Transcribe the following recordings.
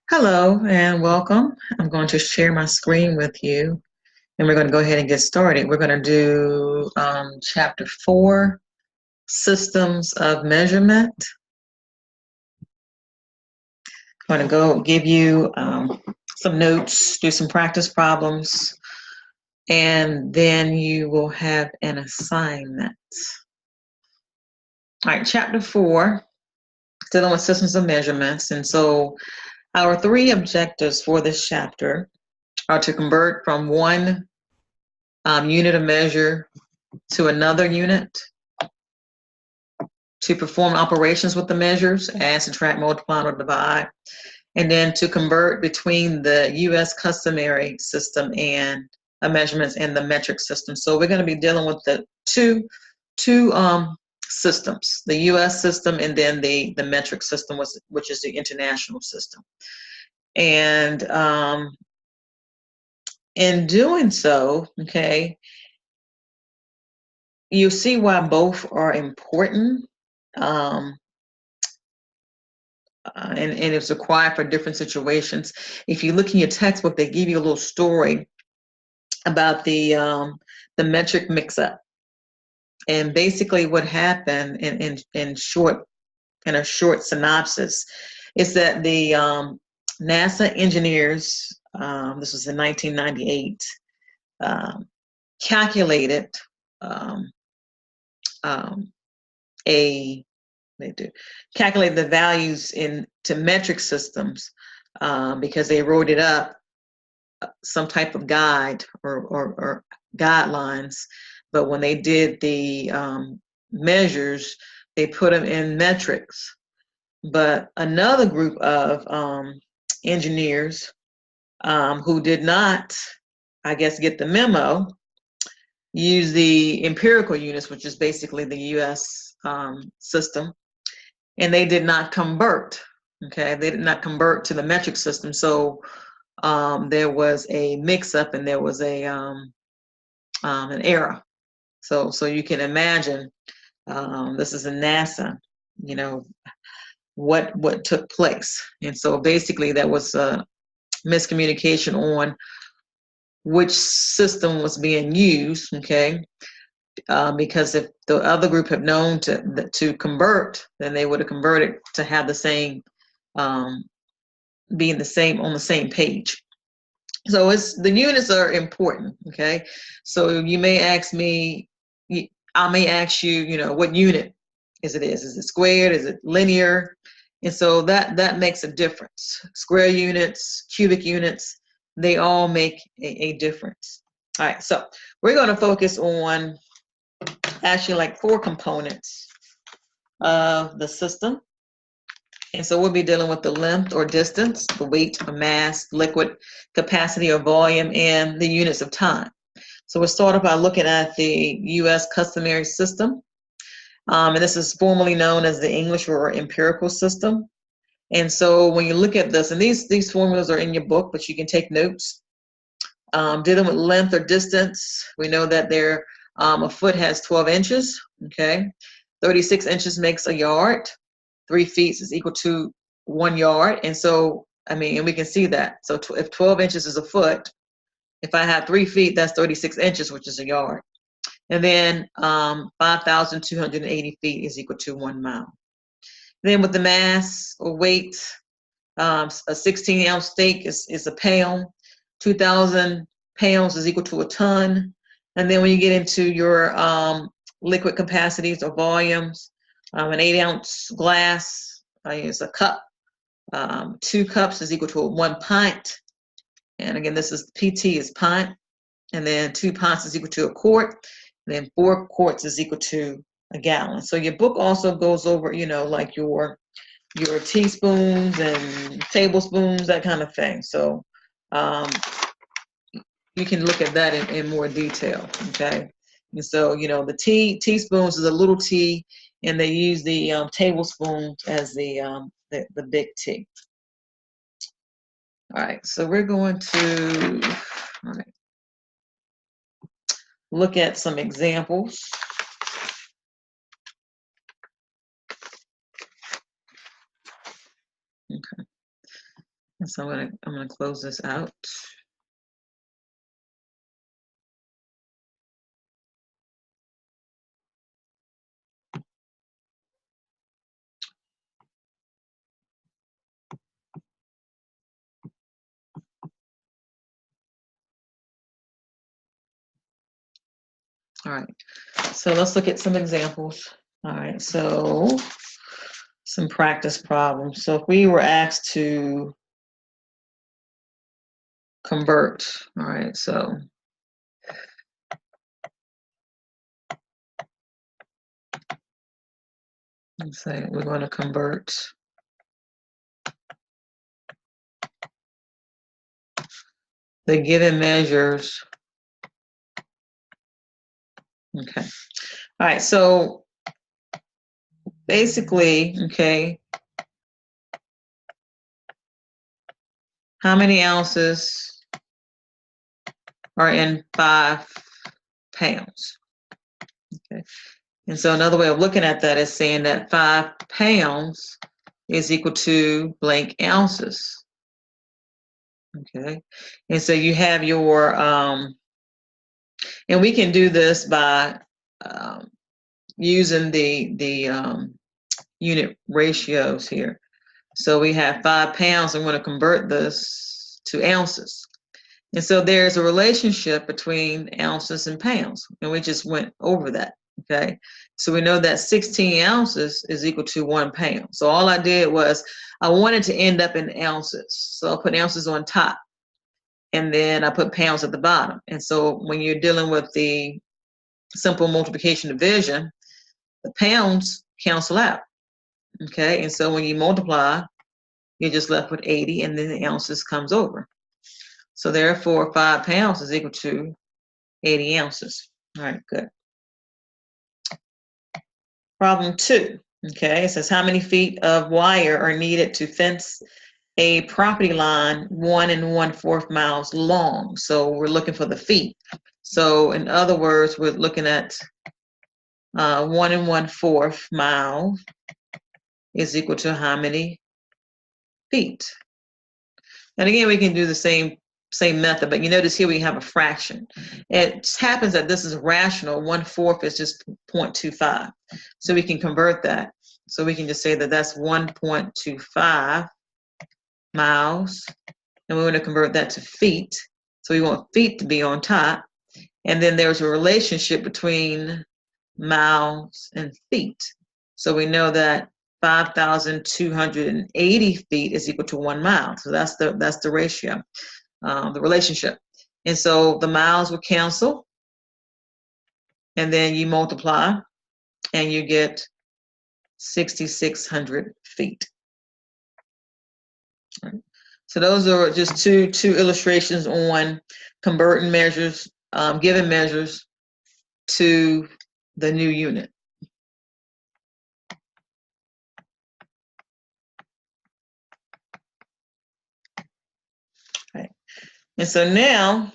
Hello and welcome. I'm going to share my screen with you and we're going to go ahead and get started. We're going to do chapter 4, systems of measurement. I'm going to go give you some notes, do some practice problems, and then you will have an assignment. All right, chapter 4, dealing with systems of measurements. And so our 3 objectives for this chapter are to convert from one unit of measure to another unit, to perform operations with the measures, add, subtract, multiply, or divide, and then to convert between the U.S. customary system and measurements and the metric system. So we're going to be dealing with the two systems, the U.S. system and then the metric system, which is the international system. And in doing so, okay, you see why both are important. And it's required for different situations. If you look in your textbook, they give you a little story about the metric mix-up. And basically what happened in a short synopsis is that the NASA engineers, this was in 1998, calculated calculate the values into metric systems because they wrote it up some type of guide or guidelines, but when they did the measures, they put them in metrics. But another group of engineers who did not, I guess, get the memo, use the empirical units, which is basically the U.S. System, and they did not convert. Okay, they did not convert to the metric system. So there was a mix-up and there was an error. So you can imagine, this is in NASA, you know, what took place. And so basically that was a miscommunication on which system was being used, okay? Because if the other group had known to convert, then they would have converted to have the same, being the same on the same page. So the units are important, okay? So you may ask me, I may ask you, what unit is it? Is it squared? Is it linear? And so that makes a difference. Square units, cubic units, they all make a difference. All right, so we're going to focus on actually like 4 components of the system. And so we'll be dealing with the length or distance, the weight or mass, liquid capacity or volume, and the units of time. So we'll start off by looking at the U.S. customary system. And this is formally known as the English or empirical system. And so when you look at this, and these formulas are in your book, but you can take notes. Dealing with length or distance, we know that a foot has 12 inches, okay? 36 inches makes a yard. 3 feet is equal to 1 yard. And so, and we can see that. So if 12 inches is a foot, if I have 3 feet, that's 36 inches, which is a yard. And then 5,280 feet is equal to 1 mile. Then with the mass or weight, a 16-ounce steak is a pound. 2,000 pounds is equal to a ton. And then when you get into your liquid capacities or volumes, an 8-ounce glass is a cup. 2 cups is equal to 1 pint. And again, this is PT is pint. And then 2 pints is equal to a quart. And then 4 quarts is equal to a gallon. So your book also goes over, like your teaspoons and tablespoons, that kind of thing. So you can look at that in more detail, okay? And so, the teaspoons is a little t, and they use the tablespoon as the big T. All right, so we're going to look at some examples. Okay. And so I'm gonna close this out. All right, so let's look at some examples. All right, so some practice problems. So if we were asked to convert, all right, so let's say we're going to convert the given measures. Okay, all right, so basically, okay, how many ounces are in 5 pounds? Okay, and so another way of looking at that is saying that 5 pounds is equal to blank ounces. Okay, and so you have your, and we can do this by using the unit ratios here. So we have 5 pounds, I'm going to convert this to ounces. And so there's a relationship between ounces and pounds, and we just went over that, okay? So we know that 16 ounces is equal to 1 pound. So all I did was I wanted to end up in ounces. So I put ounces on top, and then I put pounds at the bottom. And so when you're dealing with the simple multiplication division, the pounds cancel out, okay? And so when you multiply, you're just left with 80, and then the ounces comes over. So therefore, 5 pounds is equal to 80 ounces. All right, good. Problem 2, okay, it says how many feet of wire are needed to fence a property line 1 1/4 miles long? So we're looking for the feet. So in other words, we're looking at 1 1/4 mile is equal to how many feet? And again, we can do the same method, but you notice here we have a fraction. It happens that this is rational. 1/4 is just 0.25. So we can convert that. So we can just say that that's 1.25 miles. And we want to convert that to feet. So we want feet to be on top. And then there's a relationship between miles and feet. So we know that 5,280 feet is equal to 1 mile. So that's the ratio, the relationship. And so the miles will cancel, and then you multiply, and you get 6,600 feet. Right. So those are just two illustrations on converting measures, given measures to the new unit. Okay. And so now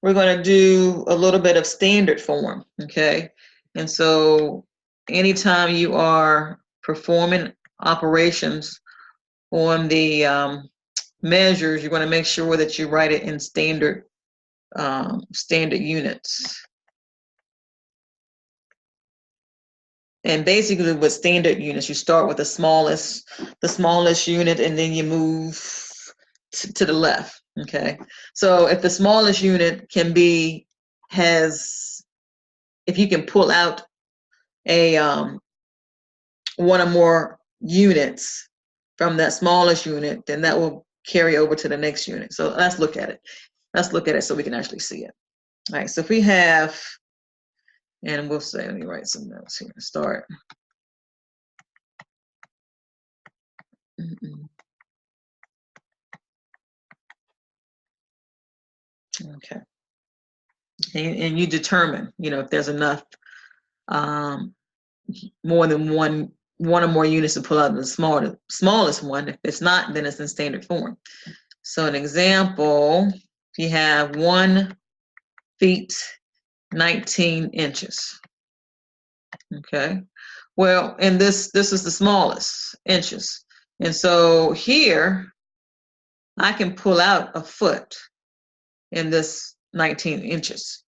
we're going to do a little bit of standard form, okay? And so anytime you are performing operations on the measures, you're going to make sure that you write it in standard units. And basically with standard units, you start with the smallest unit, and then you move to the left, okay? So if the smallest unit if you can pull out a one or more units from that smallest unit, then that will carry over to the next unit. So let's look at it. Let's look at it so we can actually see it. All right, so if we have, and we'll say, let me write some notes here. Start. Okay. And you determine, if there's enough, more than one or more units to pull out the smallest one. If it's not, then it's in standard form. So an example, if you have 1 feet 19 inches. Okay. Well, and this is the smallest inches. And so here I can pull out a foot in this 19 inches,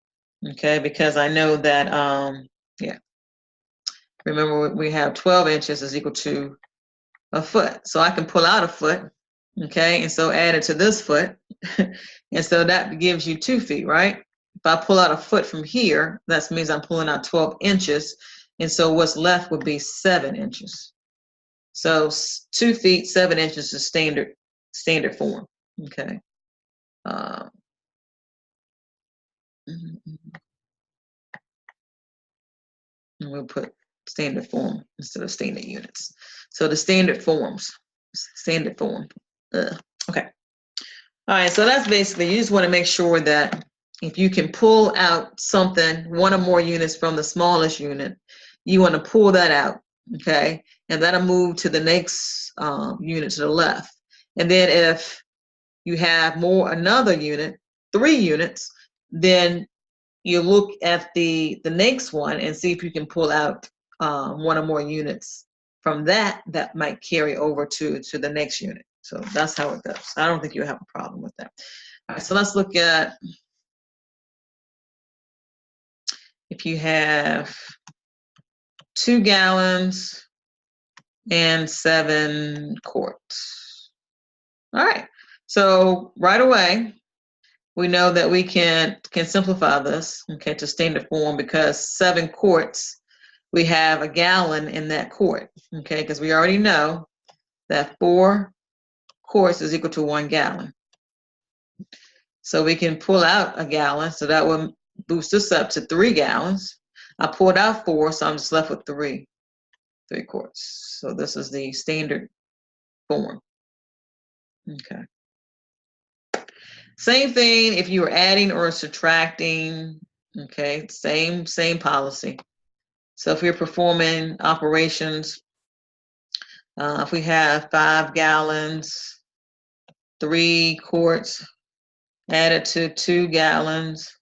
okay, because I know that, yeah, remember we have 12 inches is equal to a foot. So I can pull out a foot, okay, and so add it to this foot. And so that gives you 2 feet, right? If I pull out a foot from here, that means I'm pulling out 12 inches. And so what's left would be 7 inches. So 2 feet, 7 inches is standard form, okay? Uh, and we'll put standard form instead of standard units. So the standard form. Okay. All right, so that's basically, you just want to make sure that if you can pull out something, one or more units from the smallest unit, you want to pull that out, okay? And that'll move to the next unit to the left. And then if you have another unit, 3 units, then you look at the next one and see if you can pull out one or more units from that might carry over to the next unit. So that's how it goes. I don't think you have a problem with that. All right, so let's look at if you have 2 gallons and 7 quarts. All right, so right away, we know that we can simplify this, okay, to standard form because 7 quarts, we have a gallon in that quart, okay, because we already know that 4 quarts is equal to 1 gallon. So we can pull out a gallon, so that will boost us up to 3 gallons. I pulled out 4, so I'm just left with 3 quarts. So this is the standard form. Okay. Same thing if you were adding or subtracting, okay, same policy. So if we're performing operations, if we have 5 gallons, 3 quarts added to 2 gallons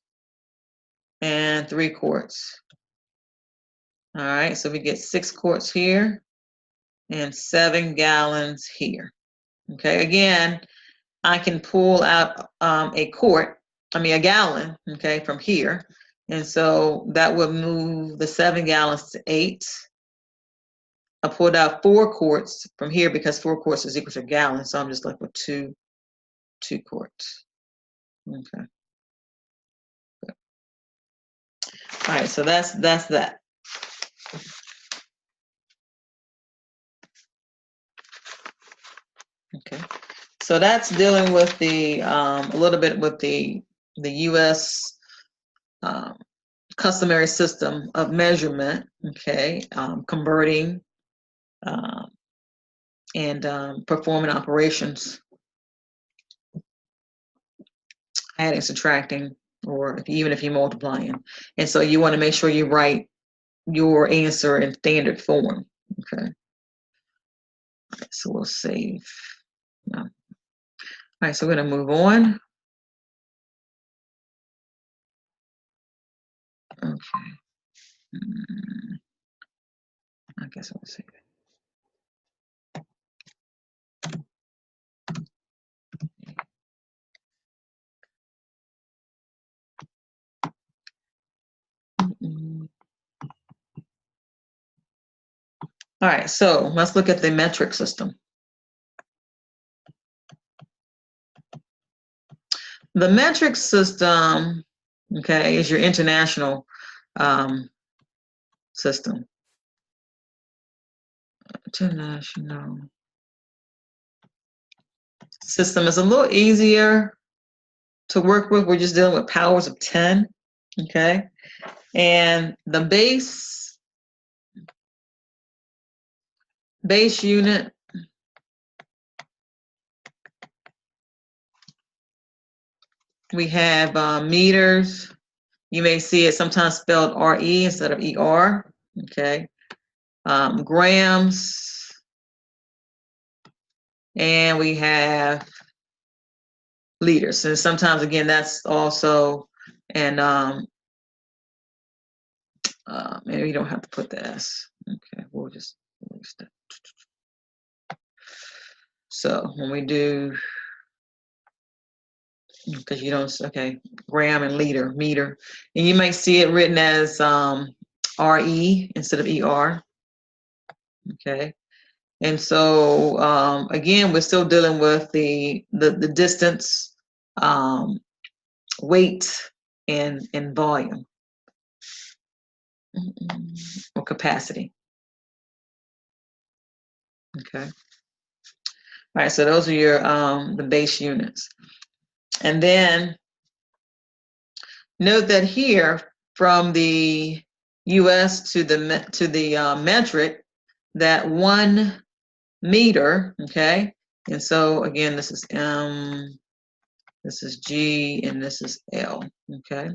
and 3 quarts. All right, so we get 6 quarts here and 7 gallons here. Okay, again, I can pull out a gallon, okay, from here. And so that would move the 7 gallons to 8. I pulled out 4 quarts from here because 4 quarts is equal to a gallon. So I'm just left with 2 quarts. Okay. Good. All right, so that's that. Okay. So that's dealing with the a little bit with the U.S. Customary system of measurement. Okay, converting and performing operations, adding, subtracting, or even if you're multiplying. And so you want to make sure you write your answer in standard form. Okay. So we'll save. No. All right, so we're going to move on. Okay. I guess I'll save it. All right, so let's look at the metric system. The metric system, okay, is your international system. International system is a little easier to work with. We're just dealing with powers of 10, okay? And the base unit we have meters. You may see it sometimes spelled RE instead of ER, okay? Grams, and we have liters. And sometimes, again, that's also, and maybe you don't have to put the S. Okay, we'll just use that. So when we do because you don't, okay, gram and liter, meter. And you might see it written as RE instead of ER, okay? And so, again, we're still dealing with the distance, weight, and volume, or capacity, okay? All right, so those are your, the base units. And then note that here, from the US to the metric, that 1 meter, okay? And so again, this is M, this is G, and this is L, okay?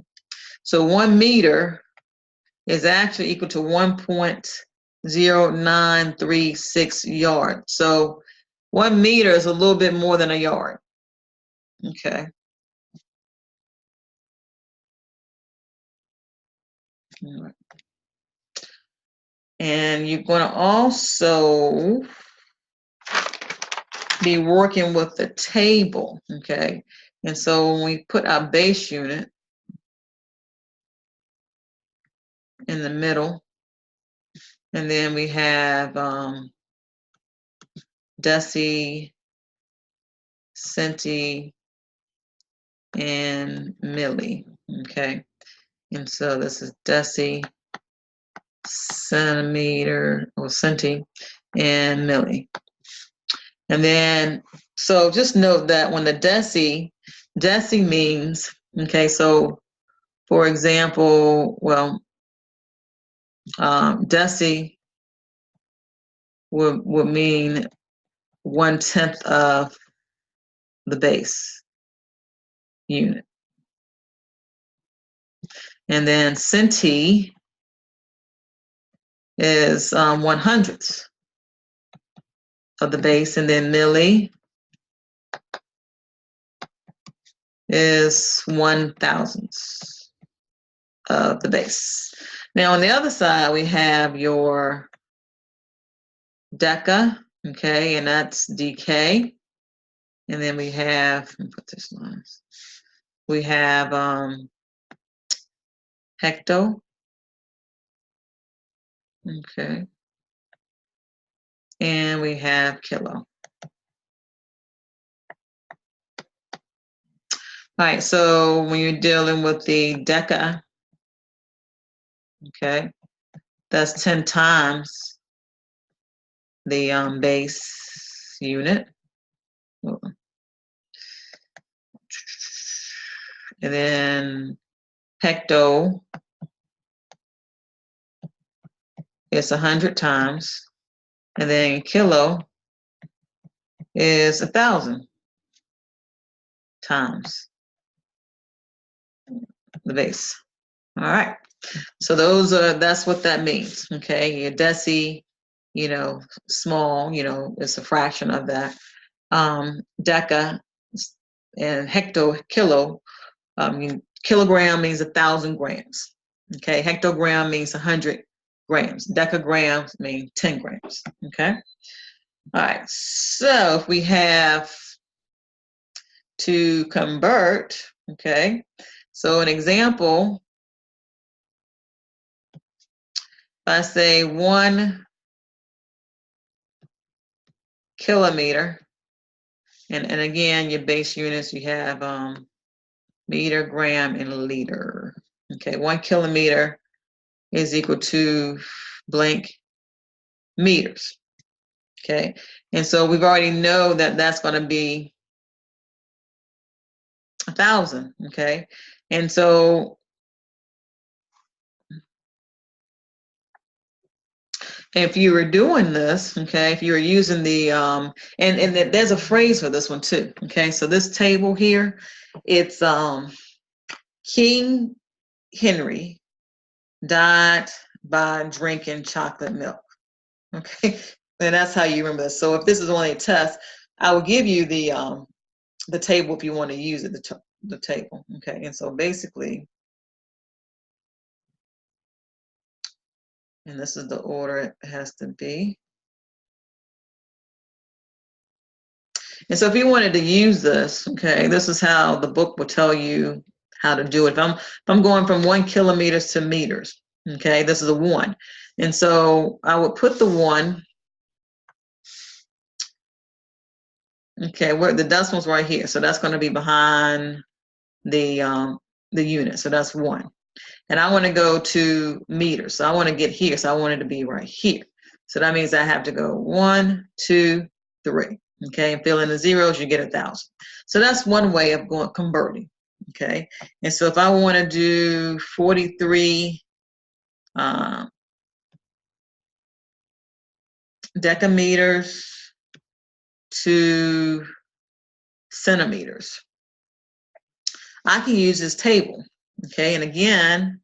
So 1 meter is actually equal to 1.0936 yards. So 1 meter is a little bit more than a yard, okay? All right. And you're going to also be working with the table, okay? And so when we put our base unit in the middle, and then we have deci, centi, and milli, okay? And so this is deci, centimeter, or centi, and milli. And then, so just note that when the deci means, okay, so for example, well, deci would mean 1/10 of the base unit. And then centi is 1/100th of the base, and then milli is 1/1000th of the base. Now on the other side, we have your deca, okay, and that's DK. And then we have, let me put this line. We have hecto, okay, and we have kilo. All right, so when you're dealing with the deca, okay, that's 10 times the base unit. And then hecto is 100 times. And then kilo is 1,000 times the base. All right. So that's what that means. Okay. Your deci, small, it's a fraction of that. Deca and hecto, kilo. Kilogram means 1,000 grams. Okay. Hectogram means 100 grams. Decagrams mean 10 grams. Okay. All right. So if we have to convert, okay. So an example, I say 1 kilometer, and again, your base units, you have meter, gram, and liter. Okay, 1 kilometer is equal to blank meters. Okay, and so we've already know that that's going to be 1,000. Okay, and so if you were doing this, okay, if you were using the, and there's a phrase for this one too, okay, so this table here, it's King Henry died by drinking chocolate milk, okay, and that's how you remember this. So if this is only a test, I will give you the table if you want to use it, the table, okay, and so basically, and this is the order it has to be. And so if you wanted to use this, okay, this is how the book will tell you how to do it. If I'm going from 1 kilometers to meters, okay, this is a 1. And so I would put the 1, okay, where the decimal's right here. So that's going to be behind the unit. So that's 1. And I want to go to meters. So I want to get here. So I want it to be right here. So that means I have to go 1, 2, 3. Okay, and fill in the zeros, you get 1,000. So that's one way of going converting. Okay, and so if I want to do 43 decameters to centimeters, I can use this table. Okay, and again,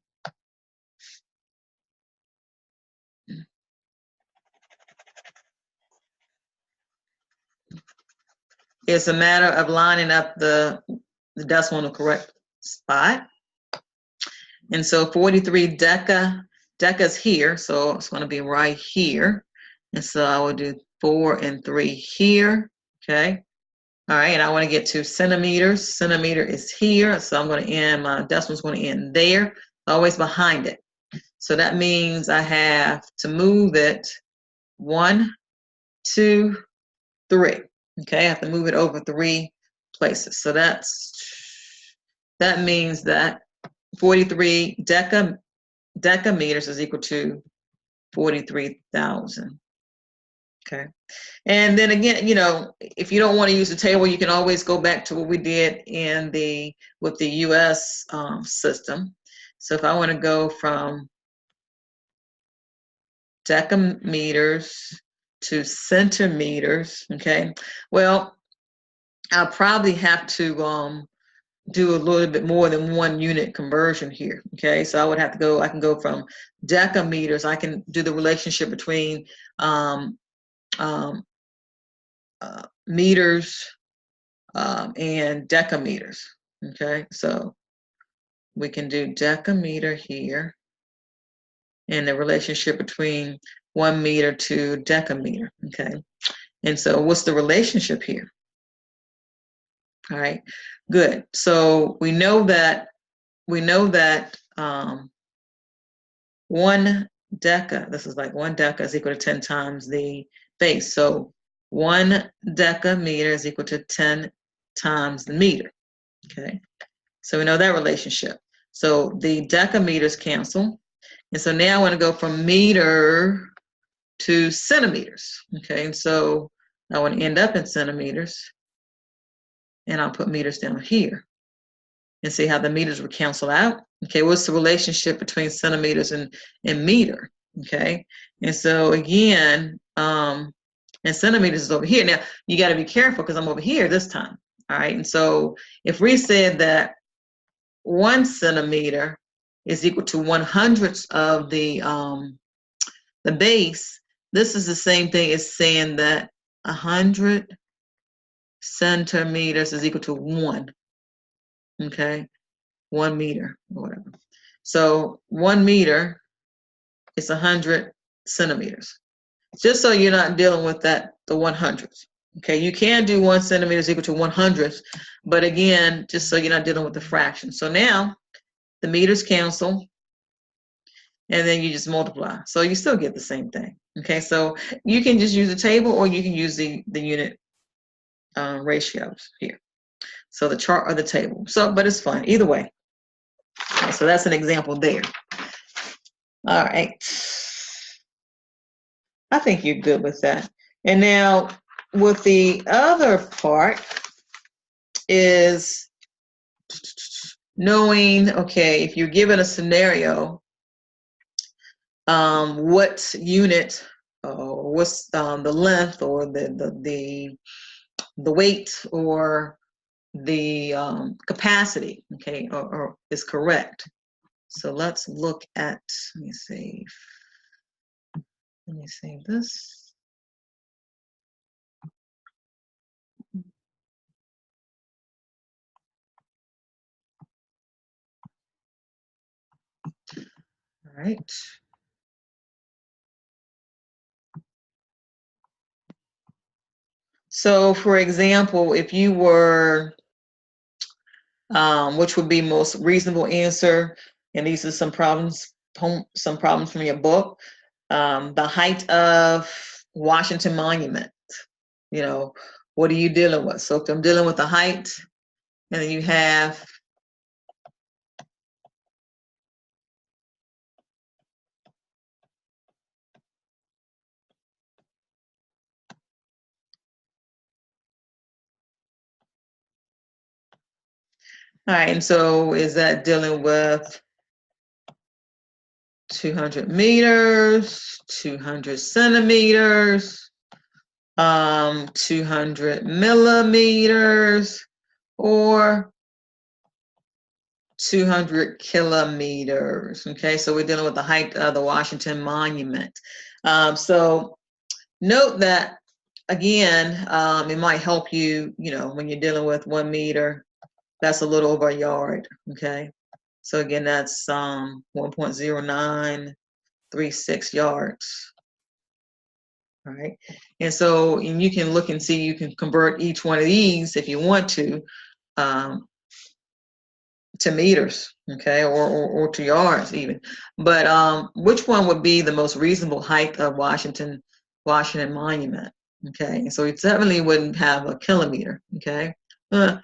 it's a matter of lining up the decimal in the correct spot. And so 43 deca's here, so it's going to be right here. And so I will do 4 and 3 here. Okay. All right, and I want to get to centimeters. Centimeter is here, so I'm going to end, my decimal's going to end there, always behind it. So that means I have to move it 1, 2, 3. Okay, I have to move it over 3 places. So that means that 43 decameters is equal to 43,000. Okay. And then again, if you don't want to use the table, you can always go back to what we did with the US system. So if I want to go from decameters to centimeters, okay, well, I'll probably have to do a little bit more than 1 unit conversion here. Okay, so I can go from decameters. I can do the relationship between meters and decameters. Okay, so we can do decameter here and the relationship between 1 meter to decameter. Okay, and so what's the relationship here? All right, good. So we know that 1 deca, this is like 1 deca is equal to 10 times the base. So 1 decameter is equal to 10 times the meter. Okay, so we know that relationship. So the decameters cancel. And so now I want to go from meter to centimeters. Okay, and so I want to end up in centimeters. And I'll put meters down here. And see how the meters would cancel out. Okay, what's the relationship between centimeters and meter? Okay, and so again, and centimeters is over here. Now you got to be careful because I'm over here this time. All right, and so if we said that 1 centimeter is equal to 1/100th of the base, this is the same thing as saying that 100 centimeters is equal to 1. Okay, 1 meter or whatever. So 1 meter is 100 centimeters. Just so you're not dealing with the 100ths. Okay, you can do 1 centimeter is equal to 1/100th, but again, just so you're not dealing with the fraction. So now the meters cancel, and then you just multiply. So you still get the same thing. Okay, so you can just use the table, or you can use the unit ratios here. So the chart or the table. So, but it's fun either way. Okay, so that's an example there. All right. I think you're good with that. And now with the other part is knowing, okay, if you're given a scenario, what unit, what's the length or the weight or the capacity, okay, or is correct. So let's look at, let me save this. All right. So for example, if you were, which would be most reasonable answer, and these are some problems from your book, the height of Washington Monument, you know, what are you dealing with? So if I'm dealing with the height, and then you have all right, and so is that dealing with 200 meters, 200 centimeters, 200 millimeters, or 200 kilometers? Okay, so we're dealing with the height of the Washington Monument. So note that, again, it might help you, when you're dealing with 1 meter, that's a little over a yard, okay? So again, that's 1.0936 yards, all right? And so you can look and see, you can convert each one of these if you want to meters, okay, or to yards even. But which one would be the most reasonable height of Washington Monument? Okay, and so it certainly wouldn't have a kilometer, okay? No,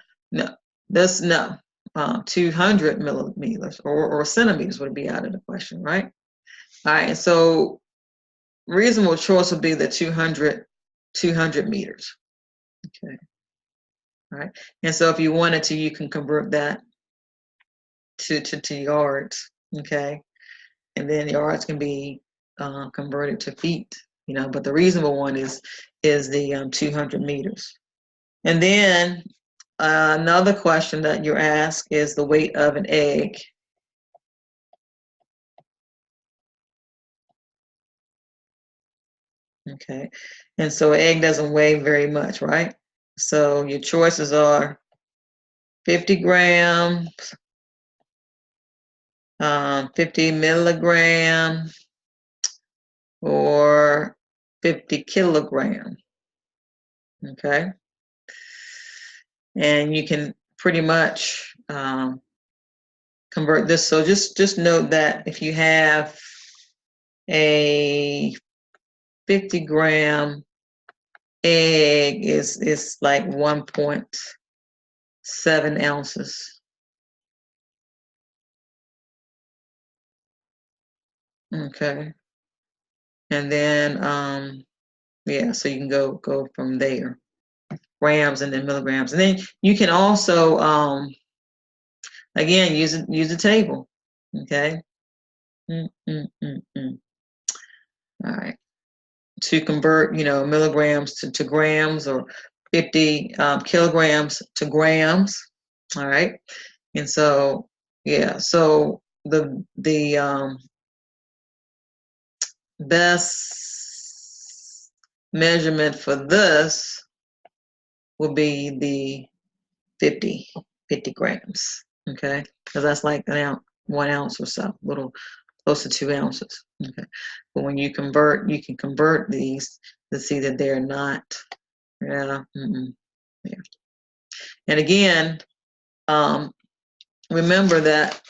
that's no. 200 millimeters or centimeters would be out of the question, right? All right, and so reasonable choice would be the 200 meters, okay? All right, and so if you wanted to, you can convert that to yards, okay? And then yards can be converted to feet, but the reasonable one is the 200 meters. And then another question that you're asked is the weight of an egg. Okay, and so an egg doesn't weigh very much, right? So your choices are 50 grams, 50 milligrams, or 50 kilograms. Okay, and you can pretty much convert this. So just note that if you have a 50-gram egg, is like 1.7 ounces. Okay, and then yeah, so you can go from there, grams and then milligrams, and then you can also again use a table. Okay. All right, to convert milligrams to grams, or 50 kilograms to grams. All right, and so yeah, so the best measurement for this will be the 50 grams, okay, because that's like 1 ounce or so, a little close to 2 ounces, okay. But when you can convert these to see that they're not, yeah. And again, remember that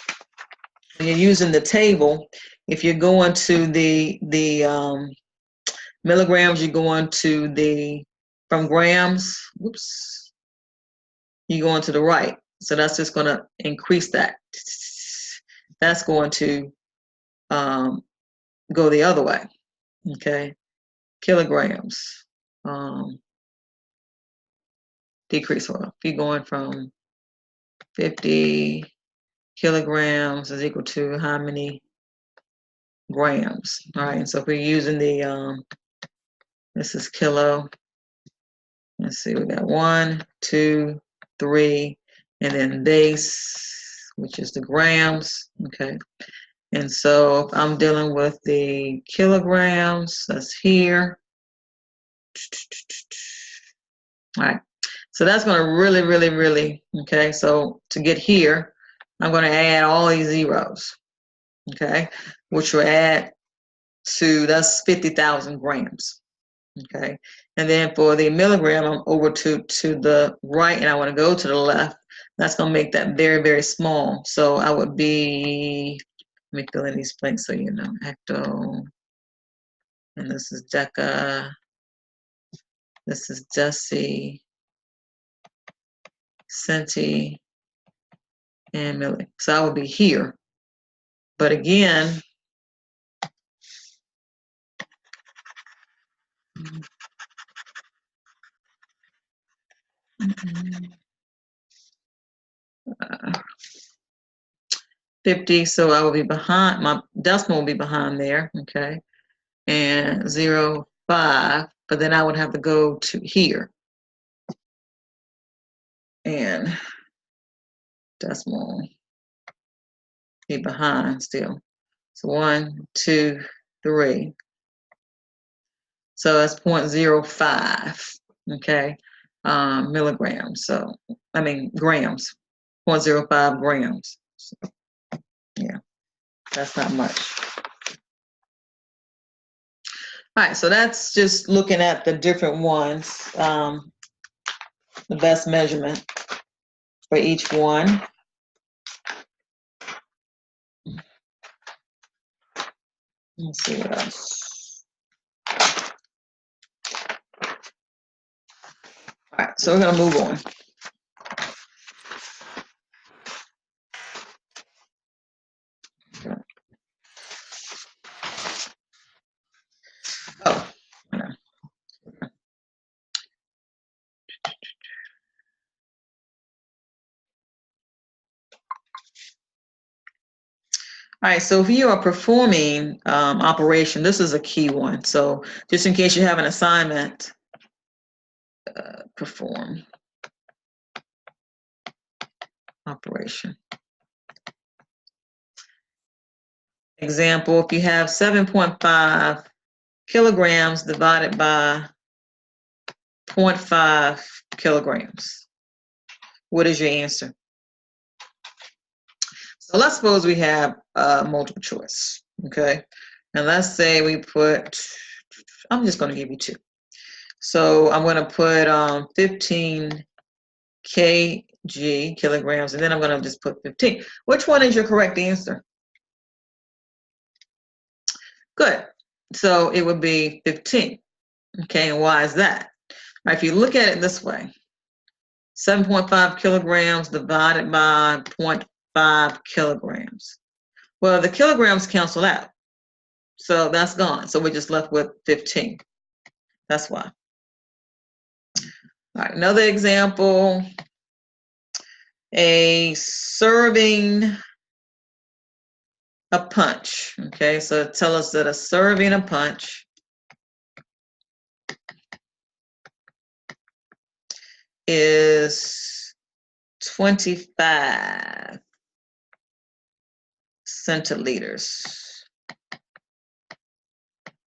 when you're using the table, if you're going to the milligrams, you're going to from grams, whoops, you're going to the right. So that's just going to increase that. That's going to go the other way, okay? Kilograms, decrease. Well, if you're going from 50 kilograms is equal to how many grams? All right, and so if we're using the, this is kilo. Let's see, we got 1, 2, 3, and then base, which is the grams, okay? And so if I'm dealing with the kilograms, that's here. All right, so that's going to really, okay? So to get here, I'm going to add all these zeros, okay? Which will add to, that's 50,000 grams, okay? And then for the milligram, I'm over to the right, and I want to go to the left. That's going to make that very, very small. So I would be, let me fill in these blanks so you know. Hecto, and this is deca, this is deci, centi, and milli. So I would be here. But again, uh, 50, so I will be behind, my decimal will be behind there, okay? And 0, 5, but then I would have to go to here. And decimal be behind still. So 1, 2, 3. So that's 0.05, okay? Milligrams, so, I mean grams, 0.05 grams. So, yeah, that's not much. All right, so that's just looking at the different ones, the best measurement for each one. Let's see what else. All right, so we're gonna move on. Oh, yeah. All right, so if you are performing operation, this is a key one. So just in case you have an assignment, perform operation. Example, if you have 7.5 kilograms divided by 0.5 kilograms, what is your answer? So let's suppose we have multiple choice, okay? And let's say we put, I'm just going to give you 2. So I'm going to put 15 kilograms, and then I'm going to just put 15. Which one is your correct answer? Good. So it would be 15. Okay, and why is that? All right, if you look at it this way, 7.5 kilograms divided by 0.5 kilograms. Well, the kilograms cancel out. So that's gone. So we're just left with 15. That's why. All right, another example. A serving a punch. Okay, so tell us that a serving a punch is 25 centiliters.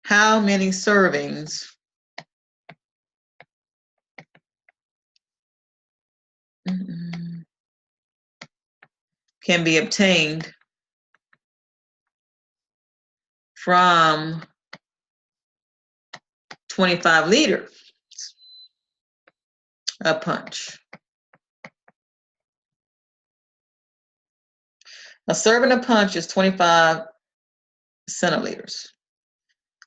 How many servings can be obtained from 25 liters of punch? A serving of punch is 25 centiliters.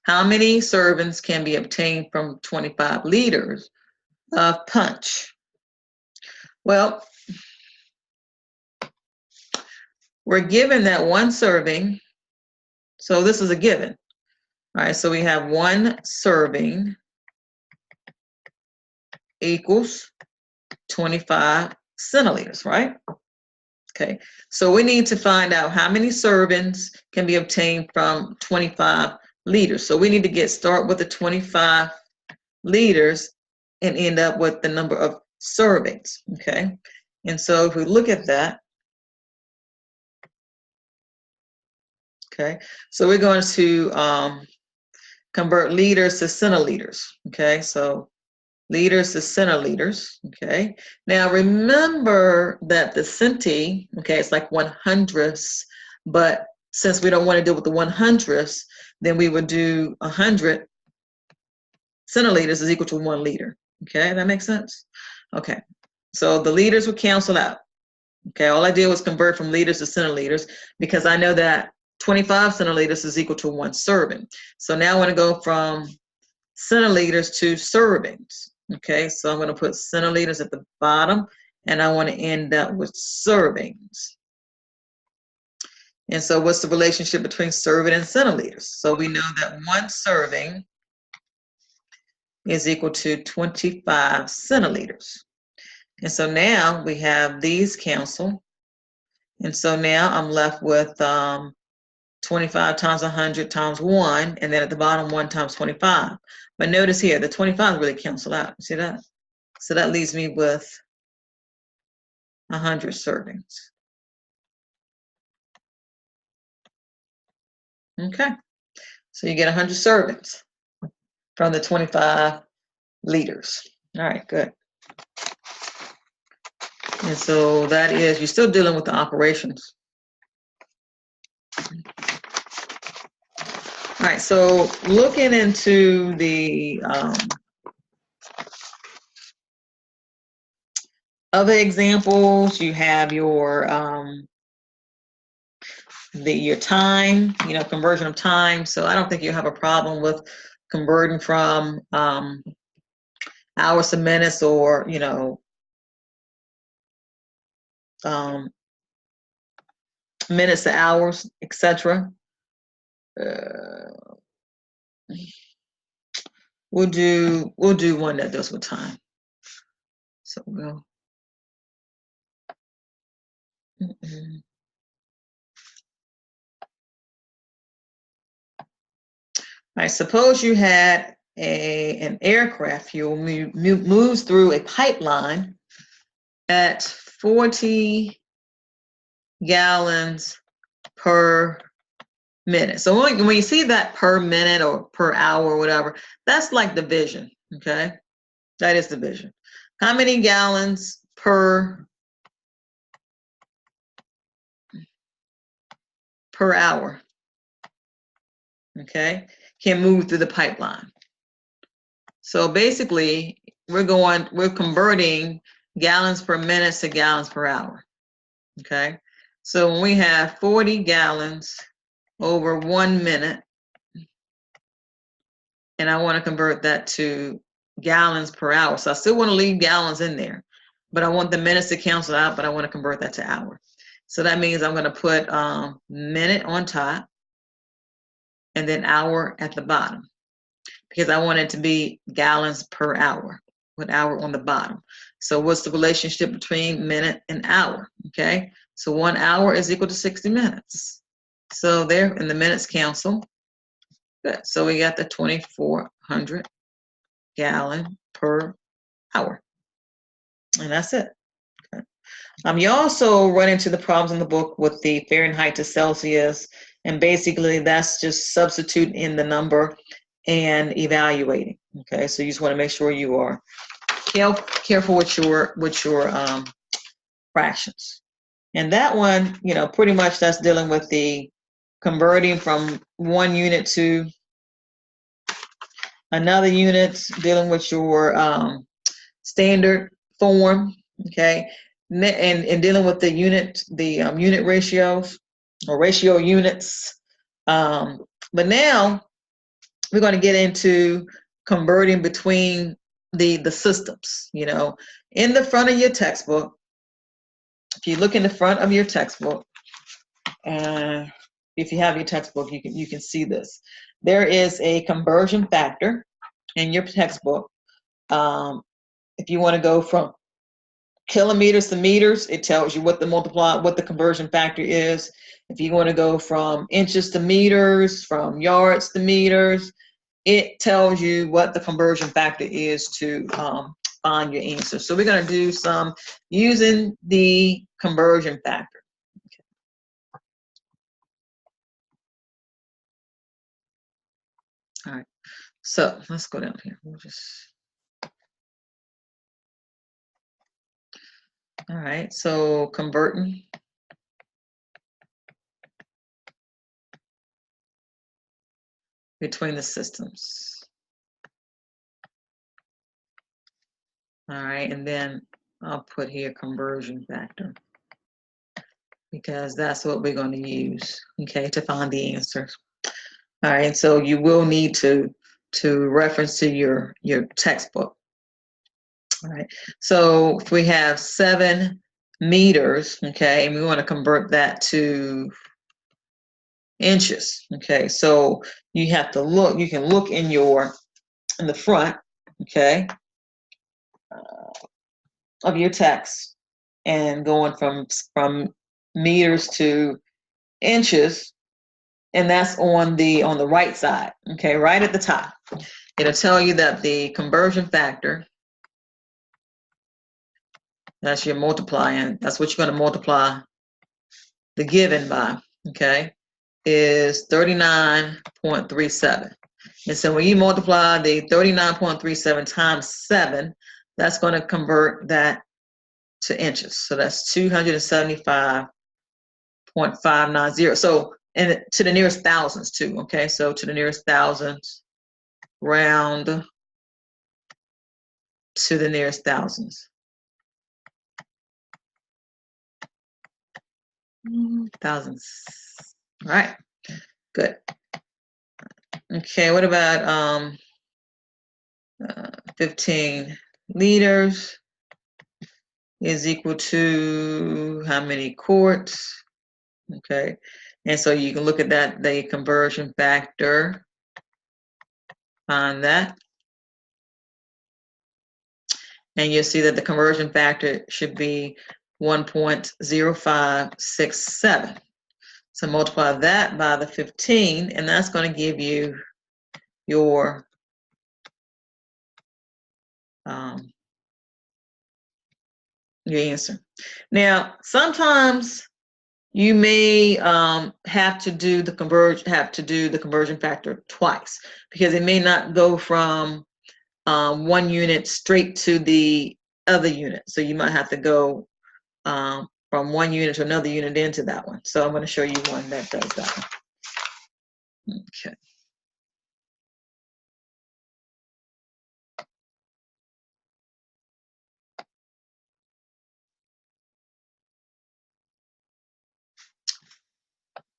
How many servings can be obtained from 25 liters of punch? Well, we're given that one serving, so this is a given. All right, so we have one serving equals 25 centiliters, right? Okay, so we need to find out how many servings can be obtained from 25 liters. So we need to start with the 25 liters and end up with the number of servings, okay? And so if we look at that, okay, so we're going to convert liters to centiliters, okay? So liters to centiliters, okay? Now remember that the centi, okay, it's like 100ths, but since we don't want to deal with the 100ths, then we would do 100 centiliters is equal to 1 liter. Okay, that makes sense? Okay, so the liters will cancel out. Okay, all I did was convert from liters to centiliters because I know that 25 centiliters is equal to 1 serving. So now I want to go from centiliters to servings. Okay, so I'm going to put centiliters at the bottom, and I want to end up with servings. And so what's the relationship between serving and centiliters? So we know that 1 serving is equal to 25 centiliters. And so now we have these cancel. And so now I'm left with 25 times 100 times 1, and then at the bottom 1 times 25. But notice here, the 25 really cancel out. See that? So that leaves me with 100 servings. Okay, so you get 100 servings from the 25 liters. All right, good. And so that is, you're still dealing with the operations. All right, so looking into the other examples, you have your time, conversion of time. So I don't think you have a problem with converting from hours to minutes, or minutes to hours, etc. We'll do one that deals with time. So we'll. All right, suppose you had an aircraft fuel moves through a pipeline at 40 gallons per minute. So when you see that per minute or per hour or whatever, that's like division, okay? That is division. How many gallons per hour, okay, can move through the pipeline? So basically, we're converting gallons per minute to gallons per hour, okay? So when we have 40 gallons over 1 minute, and I want to convert that to gallons per hour. So I still want to leave gallons in there, but I want the minutes to cancel out, but I want to convert that to hour. So that means I'm going to put minute on top and then hour at the bottom, because I want it to be gallons per hour with hour on the bottom. So what's the relationship between minute and hour? Okay, so 1 hour is equal to 60 minutes. So there, and the minutes cancel. Good. So we got the 2,400 gallon per hour, and that's it. Okay. You also run into the problems in the book with the Fahrenheit to Celsius, and basically that's just substituting in the number and evaluating. Okay, so you just want to make sure you are careful with your fractions. And that one, pretty much that's dealing with the converting from one unit to another unit, dealing with your standard form, okay, and dealing with the unit ratios or ratio units. But now we're going to get into converting between the systems. In the front of your textbook, if you look in the front of your textbook, if you have your textbook, you can see this. There is a conversion factor in your textbook. If you want to go from kilometers to meters, it tells you what the conversion factor is. If you want to go from inches to meters, from yards to meters, it tells you what the conversion factor is to find your answer. So we're going to do some using the conversion factor. Okay. All right, so let's go down here. All right, so converting between the systems. All right, and then I'll put here conversion factor because that's what we're going to use, okay, to find the answers. All right, so you will need to reference to your textbook. All right, so if we have 7 meters, okay, and we want to convert that to inches, okay, so you have to look, you can look in the front, okay, of your text and going from meters to inches, and that's on the right side, okay, right at the top. It'll tell you that the conversion factor, that's your multiplying, that's what you're going to multiply the given by, okay, is 39.37. And so when you multiply the 39.37 times 7, that's going to convert that to inches. So that's 275.590. So, and to the nearest thousands too, okay? So to the nearest thousands, round to the nearest thousands. Thousands. All right, good. Okay, what about 15 liters is equal to how many quarts? Okay, and so you can look at that, the conversion factor on that. And you'll see that the conversion factor should be 1.0567. So multiply that by the 15, and that's going to give you your answer. Now, sometimes you may have to do the conversion factor twice because it may not go from one unit straight to the other unit. So you might have to go from one unit to another unit into that one. So I'm going to show you one that does that one. Okay.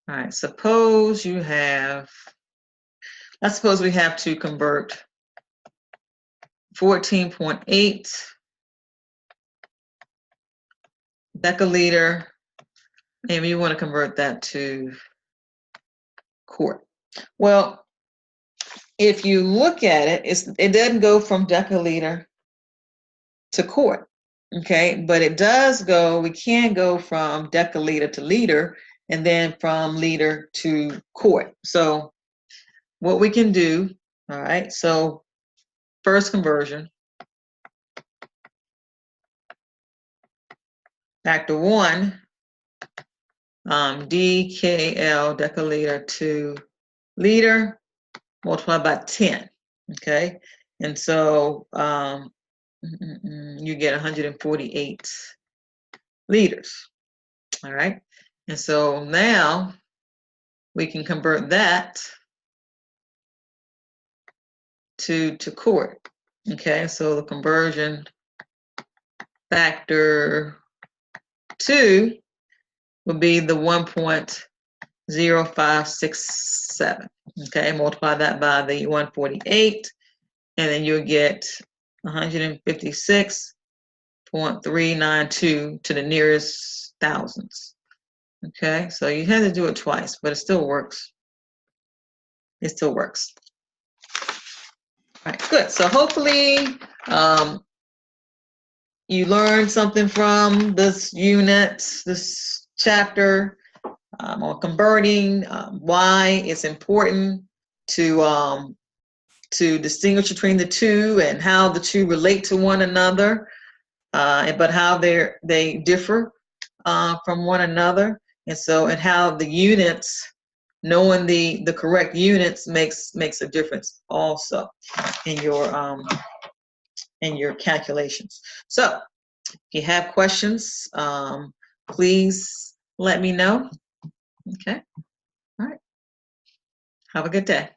All right, suppose we have to convert 14.8 deciliter, and we want to convert that to quart. Well, if you look at it, it doesn't go from deciliter to quart, okay? But it does go, we can go from deciliter to liter, and then from liter to quart. So what we can do, all right, so first conversion, factor 1, DKL deciliter to liter multiplied by 10, okay? And so you get 148 liters, all right? And so now we can convert that to quart, okay? So the conversion factor 2 would be the 1.0567, okay? Multiply that by the 148, and then you'll get 156.392 to the nearest thousands. Okay, so you had to do it twice, but it still works. It still works. All right, good. So hopefully you learned something from this unit, this chapter on converting, why it's important to distinguish between the two and how the two relate to one another, but how they differ from one another. And so, and how the units, knowing the correct units makes a difference also in your calculations. So if you have questions, please let me know. Okay. All right. Have a good day.